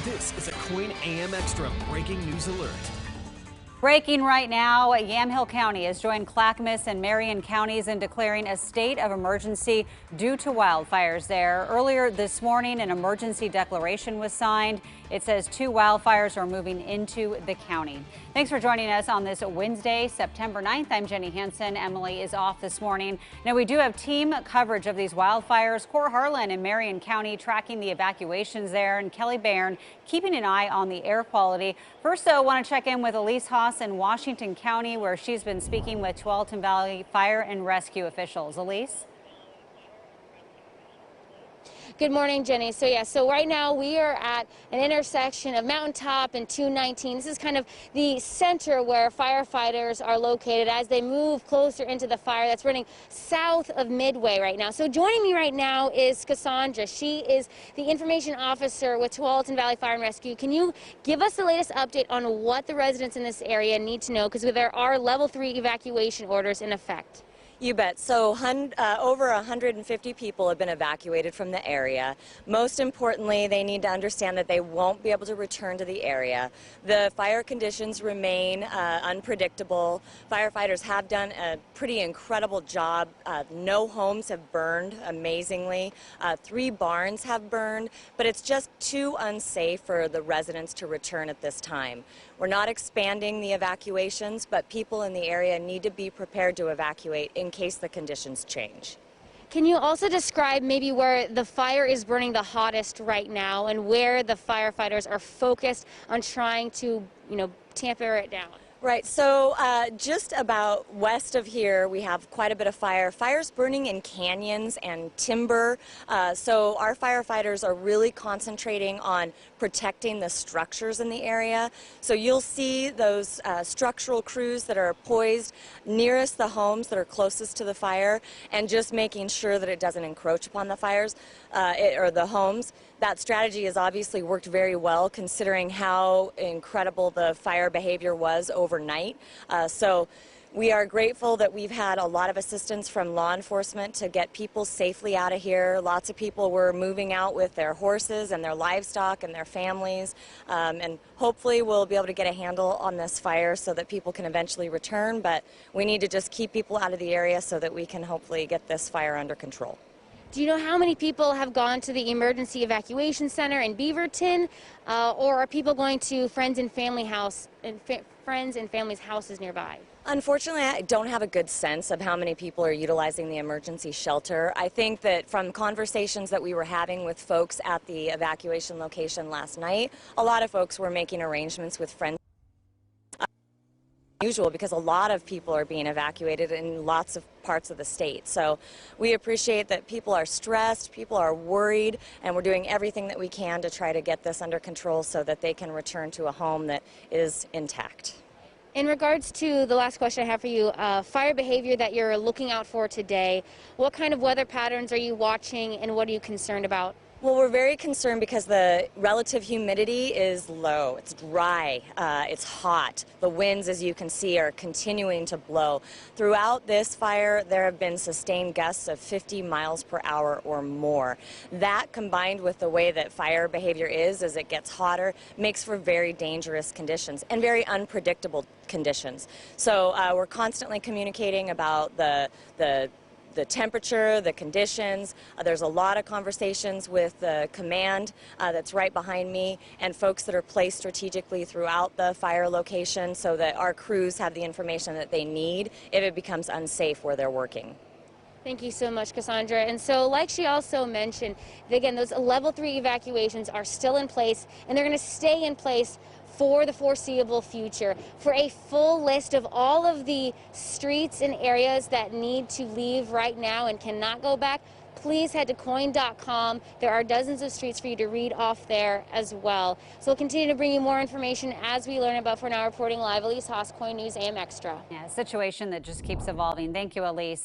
This is a KOIN AM Extra breaking news alert. Breaking right now, Yamhill County has joined Clackamas and Marion counties in declaring a state of emergency due to wildfires there. Earlier this morning, an emergency declaration was signed. It says 2 wildfires are moving into the county. Thanks for joining us on this Wednesday, September 9th. I'm Jenny Hansen. Emily is off this morning. Now, we do have team coverage of these wildfires. Cor Harlan in Marion County tracking the evacuations there, and Kelly Bairn keeping an eye on the air quality. First, though, I want to check in with Elise Haas in Washington County, where she's been speaking with Tualatin Valley Fire and Rescue officials. Elise? Good morning, Jenny. So right now we are at an intersection of Mountaintop and 219. This is kind of the center where firefighters are located as they move closer into the fire that's running south of Midway right now. So joining me right now is Cassandra. She is the information officer with Tualatin Valley Fire and Rescue. Can you give us the latest update on what the residents in this area need to know? Because there are level 3 evacuation orders in effect. You bet. So over 150 people have been evacuated from the area. Most importantly, they need to understand that they won't be able to return to the area. The fire conditions remain unpredictable. Firefighters have done a pretty incredible job. No homes have burned, amazingly. 3 barns have burned, but it's just too unsafe for the residents to return at this time. We're not expanding the evacuations, but people in the area need to be prepared to evacuate in case the conditions change. Can you also describe maybe where the fire is burning the hottest right now and where the firefighters are focused on trying to, tamper it down? Right, so just about west of here, we have quite a bit of fire. Fire's burning in canyons and timber, so our firefighters are really concentrating on protecting the structures in the area. So you'll see those structural crews that are poised nearest the homes that are closest to the fire and just making sure that it doesn't encroach upon the fires or the homes. That strategy has obviously worked very well considering how incredible the fire behavior was overnight. So we are grateful that we've had a lot of assistance from law enforcement to get people safely out of here. Lots of people were moving out with their horses and their livestock and their families. And hopefully we'll be able to get a handle on this fire so that people can eventually return. But we need to just keep people out of the area so that we can hopefully get this fire under control. Do you know how many people have gone to the emergency evacuation center in Beaverton, or are people going to friends and families' houses nearby? Unfortunately, I don't have a good sense of how many people are utilizing the emergency shelter. I think that from conversations that we were having with folks at the evacuation location last night, a lot of folks were making arrangements with friends. Usual because a lot of people are being evacuated in lots of parts of the state. So we appreciate that people are stressed, people are worried, and we're doing everything that we can to try to get this under control so that they can return to a home that is intact. In regards to the last question I have for you, fire behavior that you're looking out for today, what kind of weather patterns are you watching and what are you concerned about? Well, we're very concerned because the relative humidity is low. It's dry. It's hot. The winds, as you can see, are continuing to blow. Throughout this fire, there have been sustained gusts of 50 miles per hour or more. That, combined with the way that fire behavior is as it gets hotter, makes for very dangerous conditions and very unpredictable conditions. So we're constantly communicating about the temperature, the conditions. There's a lot of conversations with the command that's right behind me and folks that are placed strategically throughout the fire location so that our crews have the information that they need if it becomes unsafe where they're working. Thank you so much, Cassandra. And so, like she also mentioned, again, those level 3 evacuations are still in place, and they're going to stay in place for the foreseeable future. For a full list of all of the streets and areas that need to leave right now and cannot go back, please head to KOIN.com. There are dozens of streets for you to read off there as well. So we'll continue to bring you more information as we learn about. For now, reporting live, Elise Haas, KOIN News AM Extra. Yeah, a situation that just keeps evolving. Thank you, Elise.